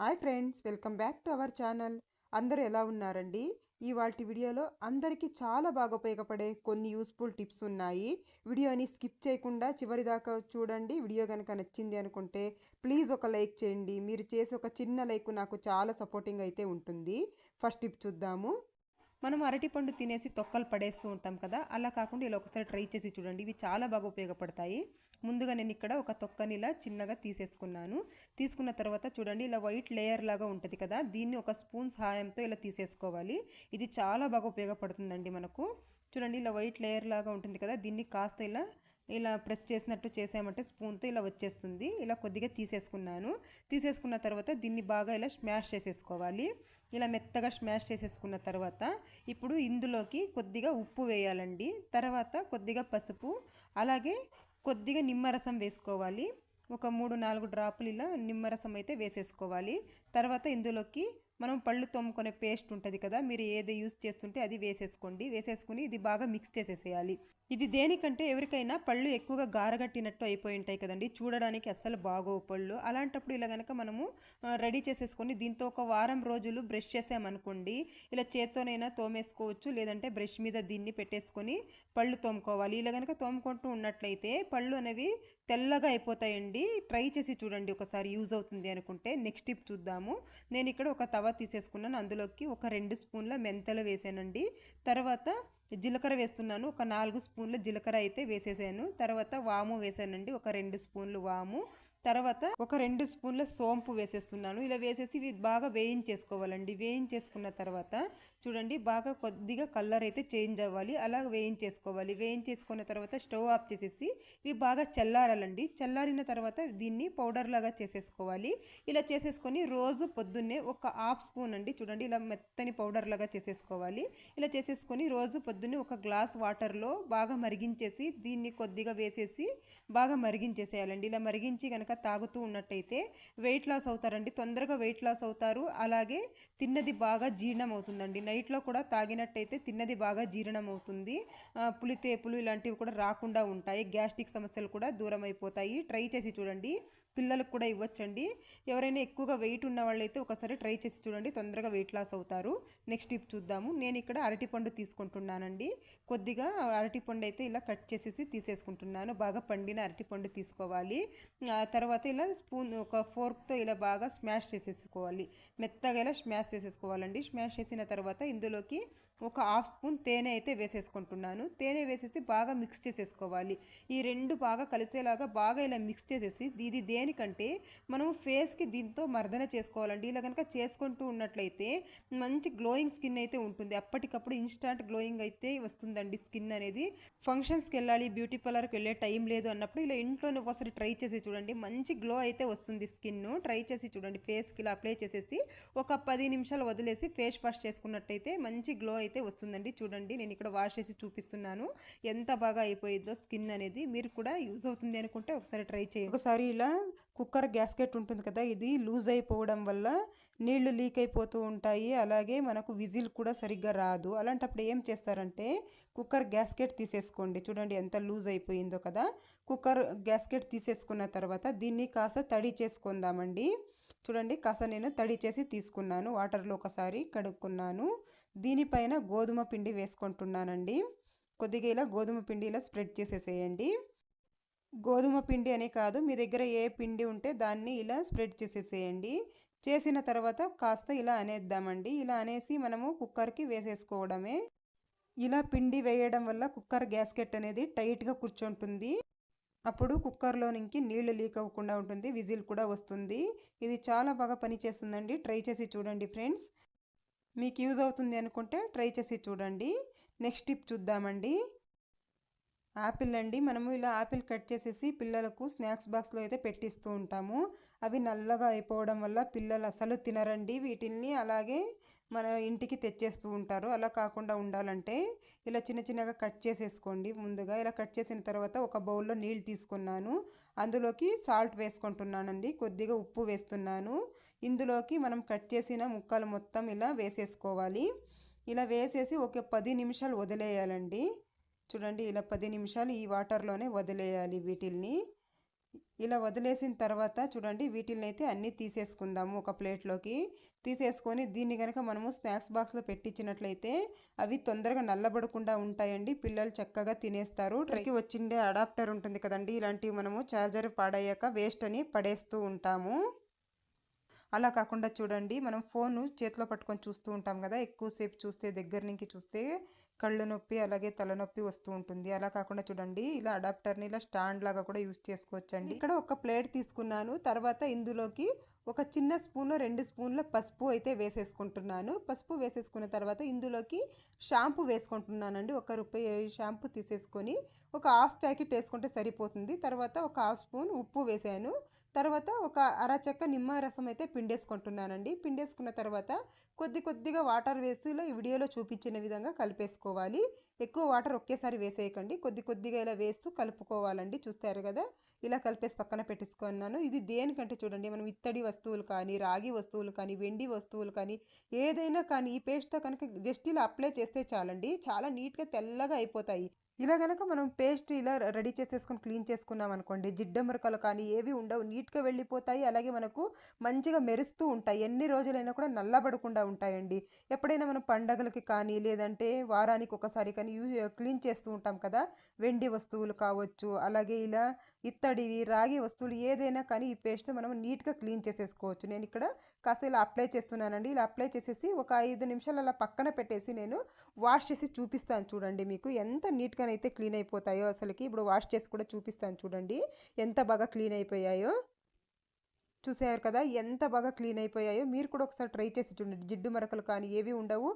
Hi friends, welcome back to our channel. అందరూ ఎలా ఉన్నారండి? ఇవాల్టి వీడియోలో అందరికీ చాలా బాగా ఉపయోగపడే కొన్ని యూస్ఫుల్ టిప్స్ ఉన్నాయి. వీడియోని స్కిప్ చేయకుండా చివరి దాకా చూడండి. వీడియో కనుక నచ్చింది అనుకుంటే ప్లీజ్ ఒక లైక్ చేయండి. మీరు చేసే ఒక చిన్న లైక్ నాకు చాలా సపోర్టింగ్ అయితే ఉంటుంది. ఫస్ట్ టిప్ చూద్దాము. మనం అరటిపండు తినేసి తొక్కలు పడేస్తూ ఉంటాం కదా, అలా కాకుండా ఇలా ఒకసారి ట్రై చేసి చూడండి. ఇవి చాలా బాగా ఉపయోగపడతాయి. ముందుగా నేను ఇక్కడ ఒక తొక్కని ఇలా చిన్నగా తీసేసుకున్నాను. తీసుకున్న తర్వాత చూడండి, ఇలా వైట్ లేయర్ లాగా ఉంటుంది కదా, దీన్ని ఒక స్పూన్ సహాయంతో ఇలా తీసేసుకోవాలి. ఇది చాలా బాగా ఉపయోగపడుతుందండి మనకు. చూడండి, ఇలా వైట్ లేయర్ లాగా ఉంటుంది కదా, దీన్ని కాస్త ఇలా ఇలా ప్రెస్ చేసినట్టు చేసామంటే స్పూన్తో ఇలా వచ్చేస్తుంది. ఇలా కొద్దిగా తీసేసుకున్నాను. తీసేసుకున్న తర్వాత దీన్ని బాగా ఇలా స్మాష్ చేసేసుకోవాలి. ఇలా మెత్తగా స్మాష్ చేసేసుకున్న తర్వాత ఇప్పుడు ఇందులోకి కొద్దిగా ఉప్పు వేయాలండి. తర్వాత కొద్దిగా పసుపు, అలాగే కొద్దిగా నిమ్మరసం వేసుకోవాలి. ఒక 3-4 డ్రాపులు ఇలా నిమ్మరసం అయితే వేసేసుకోవాలి. తర్వాత ఇందులోకి మనం పళ్ళు తోముకునే పేస్ట్ ఉంటుంది కదా, మీరు ఏది యూస్ చేస్తుంటే అది వేసేసుకోండి. వేసేసుకుని ఇది బాగా మిక్స్ చేసేసేయాలి. ఇది దేనికంటే ఎవరికైనా పళ్ళు ఎక్కువగా గారగట్టినట్టు అయిపోయి ఉంటాయి కదండి, చూడడానికి అస్సలు బాగోవు పళ్ళు. అలాంటప్పుడు ఇలా కనుక మనము రెడీ చేసేసుకొని దీంతో ఒక వారం రోజులు బ్రష్ చేసామనుకోండి, ఇలా చేత్తోనైనా తోమేసుకోవచ్చు, లేదంటే బ్రష్ మీద దీన్ని పెట్టేసుకొని పళ్ళు తోముకోవాలి. ఇలా కనుక తోముకుంటూ ఉన్నట్లయితే పళ్ళు అనేవి తెల్లగా అయిపోతాయండి. ట్రై చేసి చూడండి ఒకసారి, యూజ్ అవుతుంది అనుకుంటే. నెక్స్ట్ టిప్ చూద్దాము. నేను ఇక్కడ ఒక తవ తీసేసుకున్నాను. అందులోకి ఒక 2 స్పూన్ల మెంతలు వేసానండి. తర్వాత జీలకర్ర వేస్తున్నాను. ఒక 4 స్పూన్ల జీలకర్ర అయితే వేసేసాను. తర్వాత వాము వేసానండి, ఒక 2 స్పూన్లు వాము. తర్వాత ఒక 2 స్పూన్ల సోంపు వేసేస్తున్నాను. ఇలా వేసేసి ఇవి బాగా వేయించేసుకోవాలండి. వేయించేసుకున్న తర్వాత చూడండి, బాగా కొద్దిగా కలర్ అయితే చేంజ్ అవ్వాలి, అలా వేయించేసుకోవాలి. వేయించేసుకున్న తర్వాత స్టవ్ ఆఫ్ చేసేసి ఇవి బాగా చల్లారాలండి. చల్లారిన తర్వాత దీన్ని పౌడర్ లాగా చేసేసుకోవాలి. ఇలా చేసేసుకొని రోజు పొద్దున్నే ఒక హాఫ్ స్పూన్ అండి, చూడండి ఇలా మెత్తని పౌడర్ లాగా చేసేసుకోవాలి. ఇలా చేసేసుకొని రోజు పొద్దున్నే ఒక గ్లాస్ వాటర్లో బాగా మరిగించేసి దీన్ని కొద్దిగా వేసేసి బాగా మరిగించేసేయాలండి. ఇలా మరిగించి కనుక తాగుతూ ఉన్నట్టయితే వెయిట్ లాస్ అవుతారండి, తొందరగా వెయిట్ లాస్ అవుతారు. అలాగే తిన్నది బాగా జీర్ణం అవుతుందండి. నైట్లో కూడా తాగినట్టయితే తిన్నది బాగా జీర్ణం అవుతుంది. పులితేపులు ఇలాంటివి కూడా రాకుండా ఉంటాయి. గ్యాస్ట్రిక్ సమస్యలు కూడా దూరం అయిపోతాయి. ట్రై చేసి చూడండి. పిల్లలకు కూడా ఇవ్వచ్చండి. ఎవరైనా ఎక్కువగా వెయిట్ ఉన్న వాళ్ళైతే ఒకసారి ట్రై చేసి చూడండి, తొందరగా వెయిట్ లాస్ అవుతారు. నెక్స్ట్ టిప్ చూద్దాము. నేను ఇక్కడ అరటిపండు తీసుకుంటున్నానండి. కొద్దిగా అరటిపండు అయితే ఇలా కట్ చేసేసి తీసేసుకుంటున్నాను. బాగా పండిన అరటిపండు తీసుకోవాలి. తర్వాత ఇలా స్పూన్ ఒక ఫోర్క్తో ఇలా బాగా స్మాష్ చేసేసుకోవాలి. మెత్తగా ఇలా స్మాష్ చేసేసుకోవాలండి. స్మాష్ చేసిన తర్వాత ఇందులోకి ఒక హాఫ్ స్పూన్ తేనె అయితే వేసేసుకుంటున్నాను. తేనె వేసేసి బాగా మిక్స్ చేసేసుకోవాలి. ఈ రెండు బాగా కలిసేలాగా బాగా ఇలా మిక్స్ చేసేసి, ఇది దేనికంటే మనం ఫేస్కి దీంతో మర్దన చేసుకోవాలండి. ఇలా కనుక చేసుకుంటూ ఉన్నట్లయితే మంచి గ్లోయింగ్ స్కిన్ అయితే ఉంటుంది. అప్పటికప్పుడు ఇన్స్టాంట్ గ్లోయింగ్ అయితే వస్తుందండి స్కిన్ అనేది. ఫంక్షన్స్కి వెళ్ళాలి, బ్యూటీ పార్లర్కి వెళ్ళే టైం లేదు అన్నప్పుడు ఇలా ఇంట్లోనే ఒకసారి ట్రై చేసి చూడండి. మంచి గ్లో అయితే వస్తుంది స్కిన్. ట్రై చేసి చూడండి. ఫేస్కి ఇలా అప్లై చేసేసి ఒక 10 నిమిషాలు వదిలేసి ఫేస్ వాష్ చేసుకున్నట్టయితే మంచి గ్లో అయితే వస్తుందండి. చూడండి, నేను ఇక్కడ వాష్ చేసి చూపిస్తున్నాను ఎంత బాగా అయిపోయిందో స్కిన్ అనేది. మీరు కూడా యూజ్ అవుతుంది అనుకుంటే ఒకసారి ట్రై చేయండి. ఒకసారి ఇలా కుక్కర్ గ్యాస్కెట్ ఉంటుంది కదా, ఇది లూజ్ అయిపోవడం వల్ల నీళ్లు లీక్ అయిపోతూ ఉంటాయి. అలాగే మనకు విజిల్ కూడా సరిగ్గా రాదు. అలాంటప్పుడు ఏం చేస్తారంటే కుక్కర్ గ్యాస్కెట్ తీసేసుకోండి. చూడండి ఎంత లూజ్ అయిపోయిందో కదా. కుక్కర్ గ్యాస్కెట్ తీసేసుకున్న తర్వాత దీన్ని కాస్త తడి చేసుకుందామండి. చూడండి, కాస్త నేను తడి చేసి తీసుకున్నాను. వాటర్లో ఒకసారి కడుక్కున్నాను. దీనిపైన గోధుమ పిండి వేసుకుంటున్నానండి. కొద్దిగా ఇలా గోధుమ పిండి ఇలా స్ప్రెడ్ చేసేసేయండి. గోధుమ పిండి అనే కాదు, మీ దగ్గర ఏ పిండి ఉంటే దాన్ని ఇలా స్ప్రెడ్ చేసేసేయండి. చేసిన తర్వాత కాస్త ఇలా అనేద్దామండి. ఇలా అనేసి మనము కుక్కర్కి వేసేసుకోవడమే. ఇలా పిండి వేయడం వల్ల కుక్కర్ గ్యాస్కెట్ అనేది టైట్గా కూర్చుంటుంది. అప్పుడు కుక్కర్లోనికి నీళ్లు లీక్ అవ్వకుండా ఉంటుంది, విజిల్ కూడా వస్తుంది. ఇది చాలా బాగా పనిచేస్తుందండి. ట్రై చేసి చూడండి ఫ్రెండ్స్. మీకు యూజ్ అవుతుంది అనుకుంటే ట్రై చేసి చూడండి. నెక్స్ట్ టిప్ చూద్దామండి. యాపిల్ అండి. మనము ఇలా యాపిల్ కట్ చేసేసి పిల్లలకు స్నాక్స్ బాక్స్లో అయితే పెట్టిస్తూ ఉంటాము. అవి నల్లగా అయిపోవడం వల్ల పిల్లలు అసలు తినరండి వీటిల్ని. అలాగే మన ఇంటికి తెచ్చేస్తూ ఉంటారు. అలా కాకుండా ఉండాలంటే ఇలా చిన్న చిన్నగా కట్ చేసేసుకోండి. ముందుగా ఇలా కట్ చేసిన తర్వాత ఒక బౌల్లో నీళ్ళు తీసుకున్నాను. అందులోకి సాల్ట్ వేసుకుంటున్నానండి. కొద్దిగా ఉప్పు వేస్తున్నాను. ఇందులోకి మనం కట్ చేసిన ముక్కలు మొత్తం ఇలా వేసేసుకోవాలి. ఇలా వేసేసి ఒక 10 నిమిషాలు వదిలేయాలండి. చూడండి, ఇలా 10 నిమిషాలు ఈ వాటర్లోనే వదిలేయాలి వీటిల్ని. ఇలా వదిలేసిన తర్వాత చూడండి వీటినైతే అన్నీ తీసేసుకుందాము ఒక ప్లేట్లోకి. తీసేసుకొని దీన్ని కనుక మనము స్నాక్స్ బాక్స్లో పెట్టించినట్లయితే అవి తొందరగా నల్లబడకుండా ఉంటాయండి. పిల్లలు చక్కగా తినేస్తారు. ట్రైకి వచ్చిండే అడాప్టర్ ఉంటుంది కదండి, ఇలాంటివి మనము ఛార్జర్ పాడయ్యాక వేస్ట్ అని పడేస్తూ ఉంటాము. అలా కాకుండా చూడండి మనం ఫోను చేతిలో పట్టుకొని చూస్తూ ఉంటాం కదా, ఎక్కువసేపు చూస్తే దగ్గర నుంచి చూస్తే కళ్ళు నొప్పి అలాగే తలనొప్పి వస్తూ ఉంటుంది. అలా కాకుండా చూడండి ఇలా అడాప్టర్ని ఇలా స్టాండ్ లాగా కూడా యూజ్ చేసుకోవచ్చండి. ఇక్కడ ఒక ప్లేట్ తీసుకున్నాను. తర్వాత ఇందులోకి ఒక చిన్న స్పూన్లో 2 స్పూన్ల పసుపు అయితే వేసేసుకుంటున్నాను. పసుపు వేసేసుకున్న తర్వాత ఇందులోకి షాంపూ వేసుకుంటున్నానండి. ₹1 షాంపూ తీసేసుకొని ఒక హాఫ్ ప్యాకెట్ వేసుకుంటే సరిపోతుంది. తర్వాత ఒక హాఫ్ స్పూన్ ఉప్పు వేసాను. తర్వాత ఒక అరచెక్క నిమ్మరసం అయితే పిండేసుకుంటున్నానండి. పిండేసుకున్న తర్వాత కొద్దిగా వాటర్ వేసి ఇలా ఈ వీడియోలో చూపించిన విధంగా కలిపేసుకోవాలి. ఎక్కువ వాటర్ ఒకేసారి వేసేయకండి, కొద్దిగా ఇలా వేస్తూ కలుపుకోవాలండి. చూస్తారు కదా, ఇలా కలిపేసి పక్కన పెట్టేసుకున్నాను. ఇది దేనికంటే చూడండి, మనం ఇత్తడి వస్తువులు కానీ, రాగి వస్తువులు కానీ, వెండి వస్తువులు కానీ, ఏదైనా కానీ ఈ పేస్ట్తో కనుక జస్ట్ ఇలా అప్లై చేస్తే చాలండి, చాలా నీట్గా తెల్లగా అయిపోతాయి. ఇలా గనక మనం పేస్ట్ ఇలా రెడీ చేసేసుకొని క్లీన్ చేసుకున్నాం అనుకోండి, జిడ్డమరకలు కానీ ఏవి ఉండవు, నీట్గా వెళ్ళిపోతాయి. అలాగే మనకు మంచిగా మెరుస్తూ ఉంటాయి. ఎన్ని రోజులైనా కూడా నల్లబడకుండా ఉంటాయండి. ఎప్పుడైనా మనం పండగలకి కానీ లేదంటే వారానికి ఒకసారి కానీ క్లీన్ చేస్తూ ఉంటాం కదా, వెండి వస్తువులు కావచ్చు, అలాగే ఇలా ఇత్తడివి రాగి వస్తువులు ఏదైనా కానీ ఈ పేస్ట్ మనం నీట్గా క్లీన్ చేసేసుకోవచ్చు. నేను ఇక్కడ కాస్త ఇలా అప్లై చేస్తున్నానండి. ఇలా అప్లై చేసేసి ఒక 5 నిమిషాలు అలా పక్కన పెట్టేసి నేను వాష్ చేసి చూపిస్తాను చూడండి, మీకు ఎంత నీట్గా అయితే క్లీన్ అయిపోతాయో అసలుకి. ఇప్పుడు వాష్ చేసి కూడా చూపిస్తాను చూడండి ఎంత బాగా క్లీన్ అయిపోయాయో. చూసారు కదా ఎంత బాగా క్లీన్ అయిపోయాయో. మీరు కూడా ఒకసారి ట్రై చేసి చూడండి, జిడ్డు మరకలు కానీ ఏవి ఉండవు.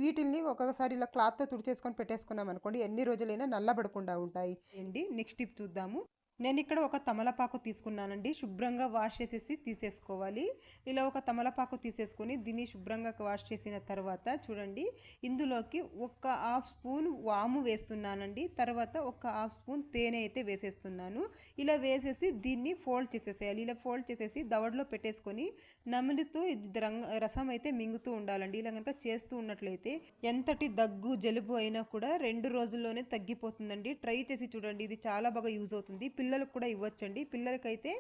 వీటిల్ని ఒక్కొక్కసారి ఇలా క్లాత్తో తుడిచేసుకొని పెట్టేసుకున్నాం అనుకోండి, ఎన్ని రోజులైనా నల్లబడకుండా ఉంటాయి అండి. నెక్స్ట్ టిప్ చూద్దాము. నేను ఇక్కడ ఒక తమలపాకు తీసుకున్నానండి. శుభ్రంగా వాష్ చేసేసి తీసేసుకోవాలి. ఇలా ఒక తమలపాకు తీసేసుకొని దీన్ని శుభ్రంగా వాష్ చేసిన తర్వాత చూడండి ఇందులోకి ఒక హాఫ్ స్పూన్ వాము వేస్తున్నానండి. తర్వాత ఒక హాఫ్ స్పూన్ తేనె అయితే వేసేస్తున్నాను. ఇలా వేసేసి దీన్ని ఫోల్డ్ చేసేసేయాలి. ఇలా ఫోల్డ్ చేసేసి దవడలో పెట్టేసుకొని నమిలుతూ రసం అయితే మింగుతూ ఉండాలండి. ఇలా కనుక చేస్తూ ఉన్నట్లయితే ఎంతటి దగ్గు జలుబు అయినా కూడా 2 రోజుల్లోనే తగ్గిపోతుందండి. ట్రై చేసి చూడండి, ఇది చాలా బాగా యూజ్ అవుతుంది. పిల్లలకు కూడా ఇవ్వచ్చండి. పిల్లలకైతే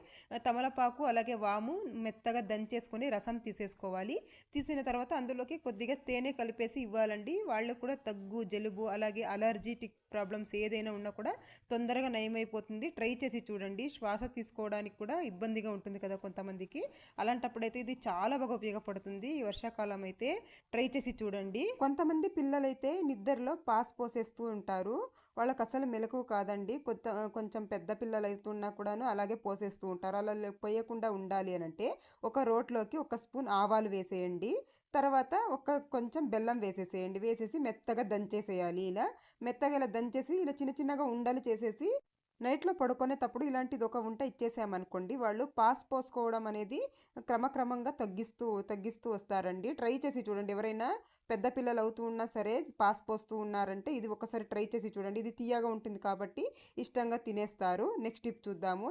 తమలపాకు అలాగే వాము మెత్తగా దంచేసుకొని రసం తీసేసుకోవాలి. తీసిన తర్వాత అందులోకి కొద్దిగా తేనె కలిపేసి ఇవ్వాలండి. వాళ్ళకు కూడా దగ్గు జలుబు అలాగే అలర్జీటిక్ ప్రాబ్లమ్స్ ఏదైనా ఉన్నా కూడా తొందరగా నయమైపోతుంది. ట్రై చేసి చూడండి. శ్వాస తీసుకోవడానికి కూడా ఇబ్బందిగా ఉంటుంది కదా కొంతమందికి, అలాంటప్పుడైతే ఇది చాలా బాగా ఉపయోగపడుతుంది. ఈ వర్షాకాలం అయితే ట్రై చేసి చూడండి. కొంతమంది పిల్లలైతే నిద్రలో పాస్ పోసేస్తూ ఉంటారు, వాళ్ళకి అసలు మెలకువ కాదండి. కొంచెం పెద్ద పిల్లలు అవుతున్నా కూడాను అలాగే పోసేస్తూ ఉంటారు. అలా పోయకుండా ఉండాలి అని అంటే ఒక రోట్లోకి ఒక స్పూన్ ఆవాలు వేసేయండి. తర్వాత కొంచెం బెల్లం వేసేసేయండి. వేసేసి మెత్తగా దంచేసేయాలి. ఇలా మెత్తగా ఇలా దంచేసి ఇలా చిన్నగా ఉండలు చేసేసి నైట్లో పడుకునేటప్పుడు ఇలాంటిది ఒక వంట ఇచ్చేసామనుకోండి, వాళ్ళు పాస్ పోసుకోవడం అనేది క్రమక్రమంగా తగ్గిస్తూ వస్తారండి. ట్రై చేసి చూడండి. ఎవరైనా పెద్ద పిల్లలు అవుతూ ఉన్నా సరే పాస్ పోస్తూ ఉన్నారంటే ఇది ఒకసారి ట్రై చేసి చూడండి. ఇది తీయగా ఉంటుంది కాబట్టి ఇష్టంగా తినేస్తారు. నెక్స్ట్ టిప్ చూద్దాము.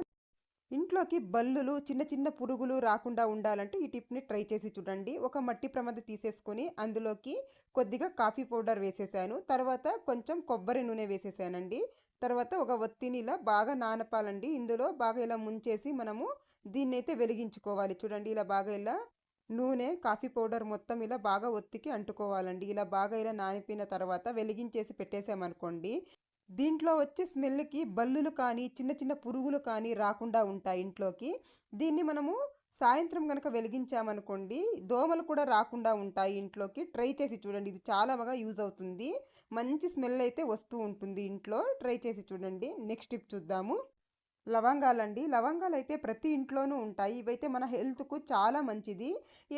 ఇంట్లోకి బల్లులు చిన్న పురుగులు రాకుండా ఉండాలంటే ఈ టిప్ని ట్రై చేసి చూడండి. ఒక మట్టి ప్రమిద తీసేసుకొని అందులోకి కొద్దిగా కాఫీ పౌడర్ వేసేసాను. తర్వాత కొంచెం కొబ్బరి నూనె వేసేసానండి. తర్వాత ఒక ఒత్తిని ఇలా బాగా నానపాలండి. ఇందులో బాగా ఇలా ముంచేసి మనము దీన్నైతే వెలిగించుకోవాలి. చూడండి ఇలా బాగా ఇలా నూనె కాఫీ పౌడర్ మొత్తం ఇలా బాగా ఒత్తికి అంటుకోవాలండి. ఇలా బాగా ఇలా నానిపోయిన తర్వాత వెలిగించేసి పెట్టేసామనుకోండి, దీంట్లో వచ్చే స్మెల్కి బల్లులు కానీ చిన్న పురుగులు కానీ రాకుండా ఉంటాయి ఇంట్లోకి. దీన్ని మనము సాయంత్రం కనుక వెలిగించామనుకోండి, దోమలు కూడా రాకుండా ఉంటాయి ఇంట్లోకి. ట్రై చేసి చూడండి, ఇది చాలా బాగా యూజ్ అవుతుంది. మంచి స్మెల్ అయితే వస్తూ ఉంటుంది ఇంట్లో. ట్రై చేసి చూడండి. నెక్స్ట్ టిప్ చూద్దాము. లవంగాలండి. లవంగాలు అయితే ప్రతి ఇంట్లోనూ ఉంటాయి. ఇవైతే మన హెల్త్కు చాలా మంచిది.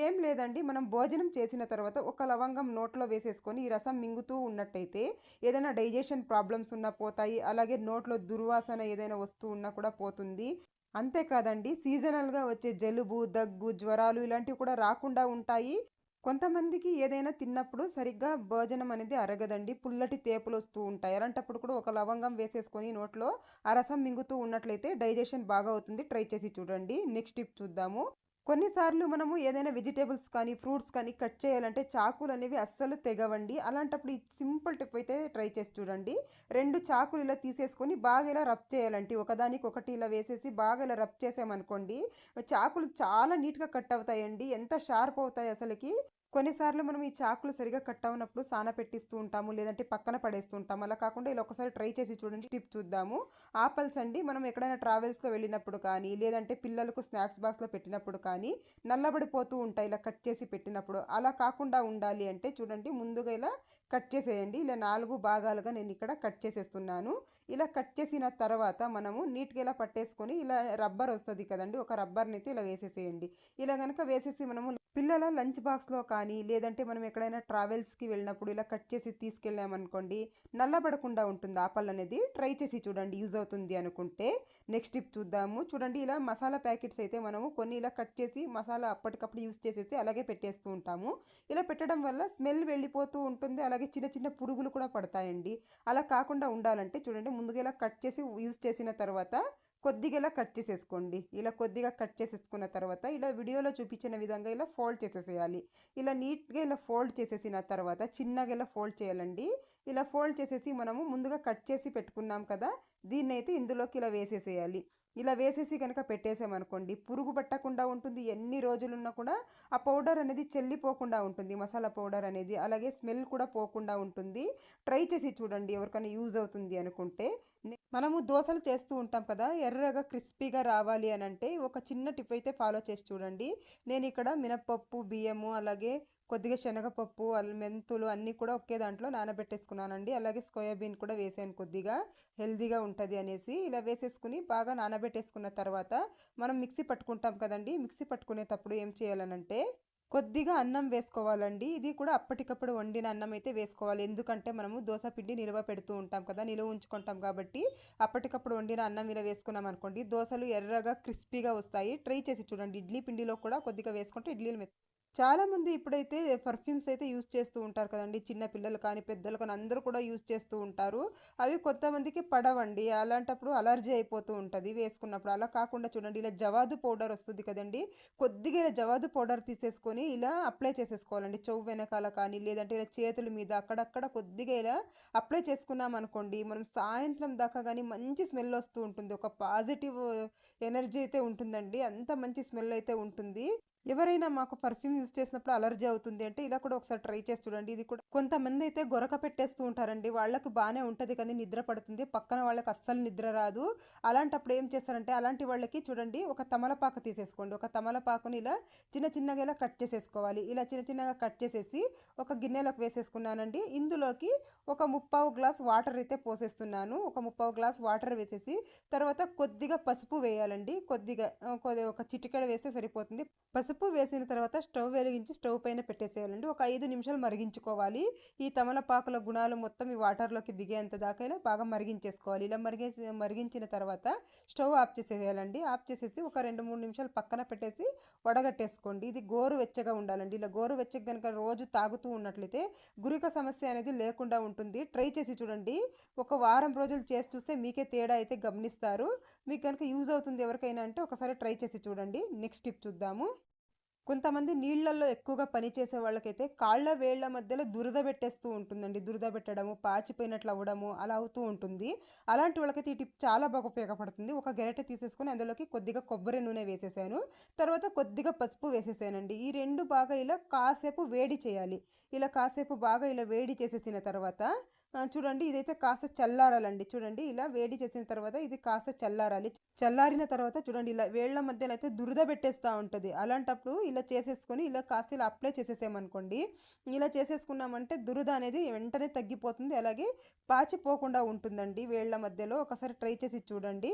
ఏం లేదండి, మనం భోజనం చేసిన తర్వాత ఒక లవంగం నోట్లో వేసేసుకొని ఈ రసం మింగుతూ ఉన్నట్టయితే ఏదైనా డైజెషన్ ప్రాబ్లమ్స్ ఉన్నా పోతాయి. అలాగే నోట్లో దుర్వాసన ఏదైనా వస్తూ ఉన్నా కూడా పోతుంది. అంతేకాదండి, సీజనల్గా వచ్చే జలుబు దగ్గు జ్వరాలు ఇలాంటివి కూడా రాకుండా ఉంటాయి. కొంతమందికి ఏదైనా తిన్నప్పుడు సరిగ్గా భోజనం అనేది అరగదండి, పుల్లటి తేపులు వస్తూ ఉంటాయి. అలాంటప్పుడు కూడా ఒక లవంగం వేసేసుకొని నోట్లో ఆ రసం మింగుతూ ఉన్నట్లయితే డైజెషన్ బాగా అవుతుంది. ట్రై చేసి చూడండి. నెక్స్ట్ టిప్ చూద్దాము. కొన్నిసార్లు మనము ఏదైనా వెజిటేబుల్స్ కానీ, ఫ్రూట్స్ కానీ కట్ చేయాలంటే చాకులనేవి అస్సలు తెగవండి. అలాంటప్పుడు ఈ సింపుల్ టిప్ అయితే ట్రై చేసి చూడండి. 2 చాకులు ఇలా తీసేసుకొని బాగా ఇలా రబ్ చేయాలండి. ఒకదానికొకటి ఇలా వేసేసి బాగా ఇలా రబ్ చేసామనుకోండి, చాకులు చాలా నీట్‌గా కట్ అవుతాయండి. ఎంత షార్ప్ అవుతాయి అసలకి. కొన్నిసార్లు మనం ఈ చాకులు సరిగ్గా కట్ అవ్వనప్పుడు సానపెట్టిస్తూ ఉంటాము. లేదంటే పక్కన పడేస్తూ ఉంటాము. అలా కాకుండా ఇలా ఒకసారి ట్రై చేసి చూడండి. టిప్ చూద్దాము. ఆపిల్స్ అండి మనం ఎక్కడైనా ట్రావెల్స్‌లో వెళ్ళినప్పుడు కానీ, లేదంటే పిల్లలకు స్నాక్స్ బాక్స్‌లో పెట్టినప్పుడు కానీ, నల్లబడిపోతూ ఉంటాయి ఇలా కట్ చేసి పెట్టినప్పుడు. అలా కాకుండా ఉండాలి అంటే చూడండి ముందుగా ఇలా కట్ చేసేయండి. ఇలా 4 భాగాలుగా నేను ఇక్కడ కట్ చేసేస్తున్నాను. ఇలా కట్ చేసిన తర్వాత మనము నీట్‌గా ఇలా పట్టేసుకొని ఇలా రబ్బర్ వస్తది కదండీ! ఒక రబ్బర్‌నైతే ఇలా వేసేసేయండి. ఇలా గనక వేసేసి మనము పిల్లల లంచ్ బాక్స్‌లో కానీ, లేదంటే మనం ఎక్కడైనా ట్రావెల్స్‌కి వెళ్ళినప్పుడు ఇలా కట్ చేసి తీసుకెళ్ళామనుకోండి, నల్లబడకుండా ఉంటుంది ఆపల్ అనేది. ట్రై చేసి చూడండి యూజ్ అవుతుంది అనుకుంటే. నెక్స్ట్ టిప్ చూద్దాము. చూడండి ఇలా మసాలా ప్యాకెట్స్ అయితే మనము కొన్ని ఇలా కట్ చేసి మసాలా అప్పటికప్పుడు యూజ్ చేసేసి అలాగే పెట్టేస్తూ ఉంటాము. ఇలా పెట్టడం వల్ల స్మెల్ వెళ్ళిపోతూ ఉంటుంది. అలాగే చిన్న చిన్న పురుగులు కూడా పడతాయండి. అలా కాకుండా ఉండాలంటే చూడండి ముందుగా ఇలా కట్ చేసి యూజ్ చేసిన తర్వాత కొద్దిగా ఇలా కట్ చేసేసుకోండి. ఇలా కొద్దిగా కట్ చేసేసుకున్న తర్వాత ఇలా వీడియోలో చూపించిన విధంగా ఇలా ఫోల్డ్ చేసేసేయాలి. ఇలా నీట్‌గా ఇలా ఫోల్డ్ చేసేసిన తర్వాత చిన్నగా ఇలా ఫోల్డ్ చేయాలండి. ఇలా ఫోల్డ్ చేసేసి మనము ముందుగా కట్ చేసి పెట్టుకున్నాం కదా! దీన్నైతే ఇందులోకి ఇలా వేసేసేయాలి. ఇలా వేసేసి గనక పెట్టేసామనుకోండి పురుగు పట్టకుండా ఉంటుంది. ఎన్ని రోజులున్నా కూడా ఆ పౌడర్ అనేది చెల్లిపోకుండా ఉంటుంది. మసాలా పౌడర్ అనేది. అలాగే స్మెల్ కూడా పోకుండా ఉంటుంది. ట్రై చేసి చూడండి ఎవరికైనా యూజ్ అవుతుంది అనుకుంటే. మనము దోసలు చేస్తూ ఉంటాం కదా! ఎర్రగా క్రిస్పీగా రావాలి అనంటే ఒక చిన్న టిప్ అయితే ఫాలో చేసి చూడండి. నేనిక్కడ మినపప్పు, బియ్యము అలాగే కొద్దిగా శనగపప్పు, మెంతులు అన్నీ కూడా ఒకే దాంట్లో నానబెట్టేసుకున్నానండి. అలాగే సోయాబీన్ కూడా వేసాను కొద్దిగా హెల్తీగా ఉంటది అనేసి. ఇలా వేసేసుకొని బాగా నానబెట్టేసుకున్న తర్వాత మనం మిక్సీ పట్టుకుంటాం కదండీ! మిక్సీ పట్టుకునేటప్పుడు ఏం చేయాలనంటే కొద్దిగా అన్నం వేసుకోవాలండి. ఇది కూడా అప్పటికప్పుడు వండిన అన్నం అయితే వేసుకోవాలి. ఎందుకంటే మనము దోస పిండి నిల్వ పెడుతూ ఉంటాం కదా! నిలువ ఉంచుకుంటాం కాబట్టి అప్పటికప్పుడు వండిన అన్నం ఇలా వేసుకున్నాం అనుకోండి దోసలు ఎర్రగా క్రిస్పీగా వస్తాయి. ట్రై చేసి చూడండి. ఇడ్లీ పిండిలో కూడా కొద్దిగా వేసుకుంటే ఇడ్లీలు చాలామంది ఇప్పుడైతే పర్ఫ్యూమ్స్ అయితే యూజ్ చేస్తూ ఉంటారు కదండీ! చిన్న పిల్లలు కానీ, పెద్దలు కానీ అందరూ కూడా యూజ్ చేస్తూ ఉంటారు. అవి కొంతమందికి పడవండి. అలాంటప్పుడు అలర్జీ అయిపోతూ ఉంటది వేసుకున్నప్పుడు. అలా కాకుండా చూడండి ఇలా జవాదు పౌడర్ వస్తుంది కదండీ! కొద్దిగా ఇలా జవాదు పౌడర్ తీసేసుకొని ఇలా అప్లై చేసేసుకోవాలండి. చెవు వెనకాల కానీ, లేదంటే ఇలా చేతుల మీద అక్కడక్కడ కొద్దిగా ఇలా అప్లై చేసుకున్నామనుకోండి, మనం సాయంత్రం దాకా గానీ మంచి స్మెల్ వస్తూ ఉంటుంది. ఒక పాజిటివ్ ఎనర్జీ అయితే ఉంటుందండి. అంత మంచి స్మెల్ అయితే ఉంటుంది. ఎవరైనా మాకు పర్ఫ్యూమ్ యూజ్ చేసినప్పుడు అలర్జీ అవుతుంది అంటే ఇలా కూడా ఒకసారి ట్రై చేసి చూడండి. ఇది కూడా కొంతమంది అయితే గొరక పెట్టేస్తూ ఉంటారండి. వాళ్ళకి బానే ఉంటది కానీ నిద్ర పడుతుంది. పక్కన వాళ్ళకి అస్సలు నిద్ర రాదు. అలాంటప్పుడు ఏం చేస్తారంటే అలాంటి వాళ్ళకి చూడండి ఒక తమలపాకు తీసేసుకోండి. ఒక తమలపాకుని ఇలా చిన్న చిన్నగా ఇలా కట్ చేసేసుకోవాలి. ఇలా చిన్న చిన్నగా కట్ చేసేసి ఒక గిన్నెలోకి వేసేసుకున్నానండి. ఇందులోకి ఒక ముప్పావు గ్లాస్ వాటర్ అయితే పోసేస్తున్నాను. ఒక ముప్పావు గ్లాస్ వాటర్ వేసేసి తర్వాత కొద్దిగా పసుపు వేయాలండి. కొద్దిగా ఒక చిటికెడ వేస్తే సరిపోతుంది. పసుపు వేసిన తర్వాత స్టవ్ వెలిగించి స్టవ్ పైన పెట్టేసేయాలండి. ఒక 5 నిమిషాలు మరిగించుకోవాలి. ఈ తమలపాకుల గుణాలు మొత్తం ఈ వాటర్‌లోకి దిగేంత దాకా ఇలా బాగా మరిగించేసుకోవాలి. ఇలా మరిగించిన తర్వాత స్టవ్ ఆఫ్ చేసేయాలండి. ఆఫ్ చేసేసి ఒక 2, 3 నిమిషాలు పక్కన పెట్టేసి వడగట్టేసుకోండి. ఇది గోరువెచ్చగా ఉండాలండి. ఇలా గోరువెచ్చగా గనుక రోజు తాగుతూ ఉన్నట్లయితే గురిక సమస్య అనేది లేకుండా ఉంటుంది. ట్రై చేసి చూడండి. ఒక వారం రోజులు చేసి చూస్తే మీకే తేడా అయితే గమనిస్తారు. మీకు గనుక యూజ్ అవుతుంది ఎవరికైనా అంటే ఒకసారి ట్రై చేసి చూడండి. నెక్స్ట్ టిప్ చూద్దాము. కొంతమంది నీళ్ళల్లో ఎక్కువగా పని చేసే వాళ్ళకైతే కాళ్ళ వేళ్ళ మధ్యలో దురద పెట్టేస్తూ ఉంటుందండి. దురద పెట్టడము, పాచిపోయినట్లు అవ్వడము అలా అవుతూ ఉంటుంది. అలాంటి వాళ్ళకైతే ఈ టిప్ చాలా బాగా ఉపయోగపడుతుంది. ఒక గరిటె తీసేసుకొని అందులోకి కొద్దిగా కొబ్బరి నూనె వేసేసాను. తర్వాత కొద్దిగా పసుపు వేసేసానండి. ఈ 2 బాగా ఇలా కాసేపు వేడి చేయాలి. ఇలా కాసేపు బాగా ఇలా వేడి చేసేసిన తర్వాత చూడండి ఇదైతే కాస్త చల్లారాలండి. చూడండి ఇలా వేడి చేసిన తర్వాత ఇది కాస్త చల్లారాలి. చల్లారిన తర్వాత చూడండి ఇలా వేళ్ళ మధ్యలో అయితే దురద పెట్టేస్తా ఉంటది. అలాంటప్పుడు ఇలా చేసేసుకొని ఇలా కాస్త ఇలా అప్లై చేసేసామనుకోండి. ఇలా చేసేసుకున్నామంటే దురద అనేది వెంటనే తగ్గిపోతుంది. అలాగే పాచిపోకుండా ఉంటుందండి వేళ్ళ మధ్యలో. ఒకసారి ట్రై చేసి చూడండి.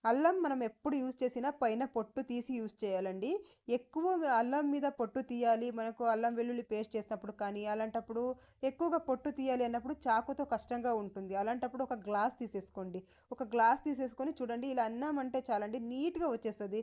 అల్లం మనం ఎప్పుడు యూజ్ చేసినా పైన పొట్టు తీసి యూజ్ చేయాలండి. ఎక్కువ అల్లం మీద పొట్టు తీయాలి. మనకు అల్లం వెల్లుల్లి పేస్ట్ చేసినప్పుడు కానీ, అలాంటప్పుడు ఎక్కువగా పొట్టు తీయాలి అన్నప్పుడు చాకుతో కష్టంగా ఉంటుంది. అలాంటప్పుడు ఒక గ్లాస్ తీసేసుకోండి. ఒక గ్లాస్ తీసేసుకొని చూడండి ఇలా అన్నామంటే చాలండి నీట్‌గా వచ్చేస్తది.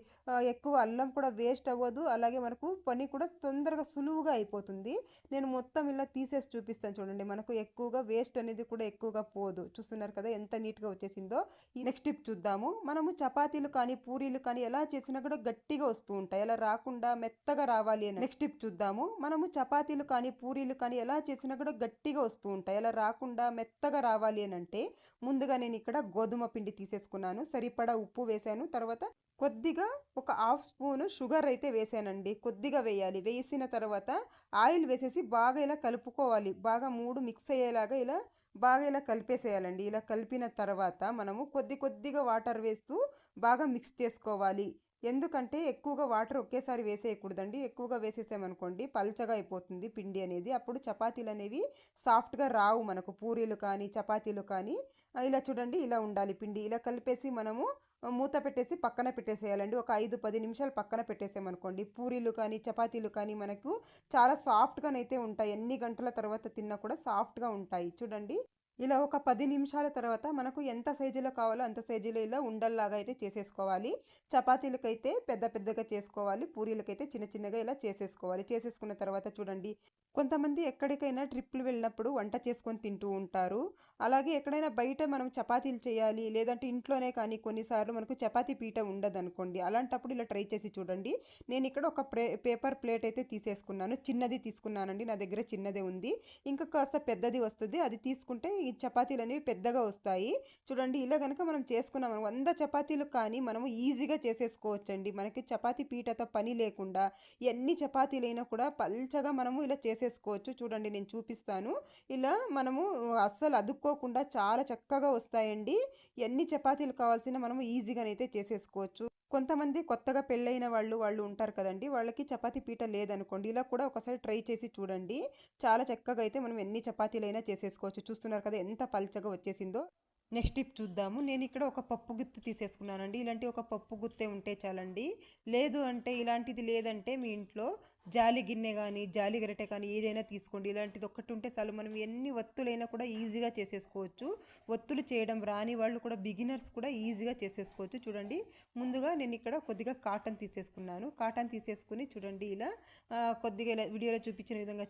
ఎక్కువ అల్లం కూడా వేస్ట్ అవ్వదు. అలాగే మనకు పని కూడా తొందరగా సులువుగా అయిపోతుంది. నేను మొత్తం ఇలా తీసేసి చూపిస్తాను చూడండి. మనకు ఎక్కువగా వేస్ట్ అనేది కూడా ఎక్కువగా పోదు. చూస్తున్నారు కదా ఎంత నీట్‌గా వచ్చేసిందో. ఈ నెక్స్ట్ టిప్ చూద్దాము. మనము మనము చపాతీలు కానీ పూరీలు కానీ ఎలా చేసినా కూడా గట్టిగా వస్తూ ఉంటాయి. అలా రాకుండా మెత్తగా రావాలి అని నెక్స్ట్ టిప్ చూద్దాము. మనము చపాతీలు కానీ పూరీలు కానీ ఎలా చేసినా కూడా గట్టిగా వస్తూ ఉంటాయి. అలా రాకుండా మెత్తగా రావాలి అని అంటే ముందుగా నేను ఇక్కడ గోధుమ పిండి తీసేసుకున్నాను. సరిపడా ఉప్పు వేసాను. తర్వాత కొద్దిగా ఒక హాఫ్ స్పూను షుగర్ అయితే వేసానండి. కొద్దిగా వేయాలి. వేసిన తర్వాత ఆయిల్ వేసేసి బాగా ఇలా కలుపుకోవాలి. బాగా 3 మిక్స్ అయ్యేలాగా బాగా ఇలా కలిపేసేయాలండి. ఇలా కలిపిన తర్వాత మనము కొద్దిగా వాటర్ వేస్తూ బాగా మిక్స్ చేసుకోవాలి. ఎందుకంటే ఎక్కువగా వాటర్ ఒకేసారి వేసేయకూడదండి. ఎక్కువగా వేసేసామనుకోండి పల్చగా అయిపోతుంది పిండి అనేది. అప్పుడు చపాతీలు అనేవి సాఫ్ట్‌గా రావు మనకు. పూరీలు కానీ, చపాతీలు కానీ ఇలా చూడండి ఇలా ఉండాలి పిండి. ఇలా కలిపేసి మనము మూత పెట్టేసి పక్కన పెట్టేసేయాలండి. ఒక 5, 10 నిమిషాలు పక్కన పెట్టేసామనుకోండి పూరీలు కానీ, చపాతీలు కానీ మనకు చాలా సాఫ్ట్‌గానైతే ఉంటాయి. ఎన్ని గంటల తర్వాత తిన్నా కూడా సాఫ్ట్‌గా ఉంటాయి. చూడండి. ఇలా ఒక 10 నిమిషాల తర్వాత మనకు ఎంత సైజులో కావాలో అంత సైజులో ఇలా ఉండల్లాగా అయితే చేసేసుకోవాలి. చపాతీలకైతే పెద్దగా చేసుకోవాలి. పూరీలకైతే చిన్నగా ఇలా చేసేసుకోవాలి. చేసేసుకున్న తర్వాత చూడండి కొంతమంది ఎక్కడికైనా ట్రిప్‌లు వెళ్ళినప్పుడు వంట చేసుకొని తింటూ ఉంటారు. అలాగే ఎక్కడైనా బయట మనం చపాతీలు చేయాలి లేదంటే ఇంట్లోనే కానీ కొన్నిసార్లు మనకు చపాతీ పీట ఉండదనుకోండి. అలాంటప్పుడు ఇలా ట్రై చేసి చూడండి. నేనిక్కడ ఒక పేపర్ ప్లేట్ అయితే తీసేసుకున్నాను. చిన్నది తీసుకున్నానండి. నా దగ్గర చిన్నదే ఉంది. ఇంకా కాస్త పెద్దది వస్తది. అది తీసుకుంటే ఈ చపాతీలు అనేవి పెద్దగా వస్తాయి. చూడండి ఇలా గనక మనం చేసుకున్నాం 100 చపాతీలు కానీ మనము ఈజీగా చేసేసుకోవచ్చండి. మనకి చపాతీ పీటతో పని లేకుండా ఎన్ని చపాతీలైనా కూడా పల్చగా మనము ఇలా చేసేసుకోవచ్చు. చూడండి నేను చూపిస్తాను. ఇలా మనము అస్సలు అదుక్కోకుండా చాలా చక్కగా వస్తాయండి. ఎన్ని చపాతీలు కావాల్సిన మనము ఈజీగానైతే చేసేసుకోవచ్చు. కొంతమంది కొత్తగా పెళ్ళైన వాళ్ళు ఉంటారు కదండీ! వాళ్ళకి చపాతీ పీట లేదనుకోండి. ఇలా కూడా ఒకసారి ట్రై చేసి చూడండి. చాలా చక్కగా అయితే మనం ఎన్ని చపాతీలైనా చేసేసుకోవచ్చు. చూస్తున్నారు కదా ఎంత పల్చగా వచ్చేసిందో. నెక్స్ట్ టిప్ చూద్దాము. నేనిక్కడ ఒక పప్పు గుత్తి తీసేసుకున్నానండి. ఇలాంటి ఒక పప్పు గుత్తే ఉంటే చాలండి. లేదు అంటే ఇలాంటిది లేదంటే మీ ఇంట్లో జాలి గిన్నె గానీ, జాలి గరిటె కానీ ఏదైనా తీసుకోండి. ఇలాంటిది ఒక్కటి ఉంటే చాలు. మనం ఎన్ని ఒత్తులైనా కూడా ఈజీగా చేసేసుకోవచ్చు. ఒత్తులు చేయడం రాని వాళ్ళు కూడా బిగినర్స్ కూడా ఈజీగా చేసేసుకోవచ్చు. చూడండి ముందుగా నేనిక్కడ కొద్దిగా కాటన్ తీసేసుకున్నాను. కాటన్ తీసేసుకొని చూడండి ఇలా కొద్దిగా ఇలా వీడియోలో చూపించిన విధంగా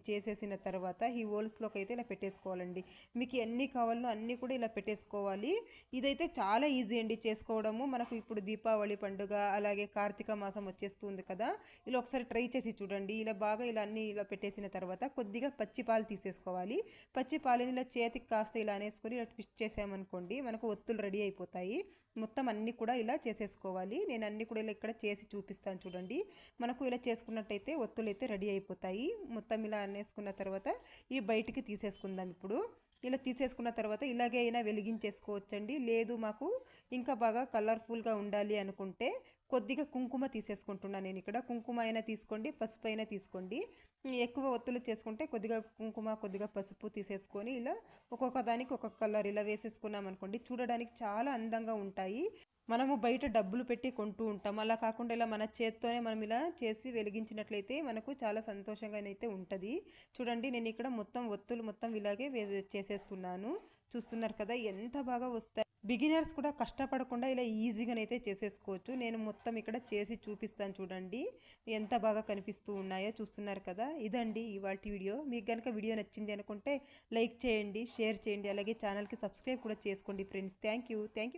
చేసేసిన తర్వాత ఈ హోల్స్‌లోకి అయితే ఇలా పెట్టేసుకోవాలండి. మీకు ఎన్ని కావాలో అన్నీ కూడా ఇలా పెట్టేసుకోవాలి. ఇదైతే చాలా ఈజీ అండి చేసుకోవడము. మనకు ఇప్పుడు దీపావళి పండుగ అలాగే కార్తీక మాసం వచ్చేస్తుంది కదా! ఇలా ఒకసారి ట్రై చేసి చూడండి. ఇలా బాగా ఇలా అన్నీ ఇలా పెట్టేసిన తర్వాత కొద్దిగా పచ్చి పాలు తీసేసుకోవాలి. పచ్చి పాలని ఇలా చేతికి కాస్త ఇలా అనేసుకొని ఇలా ట్విస్ట్ చేసామనుకోండి మనకు ఒత్తులు రెడీ అయిపోతాయి. మొత్తం అన్నీ కూడా ఇలా చేసేసుకోవాలి. నేను అన్నీ కూడా ఇలా ఇక్కడ చేసి చూపిస్తాను చూడండి. మనకు ఇలా చేసుకున్నట్టయితే ఒత్తులు అయితే రెడీ అయిపోతాయి. మొత్తం ఇలా అనేసుకున్న తర్వాత ఈ బయటికి తీసేసుకుందాం ఇప్పుడు. ఇలా తీసేసుకున్న తర్వాత ఇలాగే అయినా వెలిగించేసుకోవచ్చండి. లేదు మాకు ఇంకా బాగా కలర్ఫుల్గా ఉండాలి అనుకుంటే కొద్దిగా కుంకుమ తీసేసుకుంటున్నాను నేను ఇక్కడ. కుంకుమ అయినా తీసుకోండి, పసుపు అయినా తీసుకోండి. ఎక్కువ ఒత్తులు చేసుకుంటే కొద్దిగా కుంకుమ, కొద్దిగా పసుపు తీసేసుకొని ఇలా ఒక్కొక్క దానికి ఒక్కొక్క కలర్ ఇలా వేసేసుకున్నాం అనుకోండి చూడడానికి చాలా అందంగా ఉంటాయి. మనము బయట డబ్బులు పెట్టి కొంటూ ఉంటాం. అలా కాకుండా ఇలా మన చేత్తోనే మనం ఇలా చేసి వెలిగించినట్లయితే మనకు చాలా సంతోషంగానైతే ఉంటది. చూడండి నేను ఇక్కడ మొత్తం ఒత్తులు మొత్తం ఇలాగే చేసేస్తున్నాను. చూస్తున్నారు కదా ఎంత బాగా వస్తాయి. బిగినర్స్ కూడా కష్టపడకుండా ఇలా ఈజీగానైతే చేసేసుకోవచ్చు. నేను మొత్తం ఇక్కడ చేసి చూపిస్తాను చూడండి. ఎంత బాగా కనిపిస్తూ ఉన్నాయో చూస్తున్నారు కదా! ఇదండి ఇవాల్టి వీడియో. మీకు గనుక వీడియో నచ్చింది అనుకుంటే లైక్ చేయండి, షేర్ చేయండి. అలాగే ఛానల్‌కి సబ్స్క్రైబ్ కూడా చేసుకోండి ఫ్రెండ్స్. Thank you.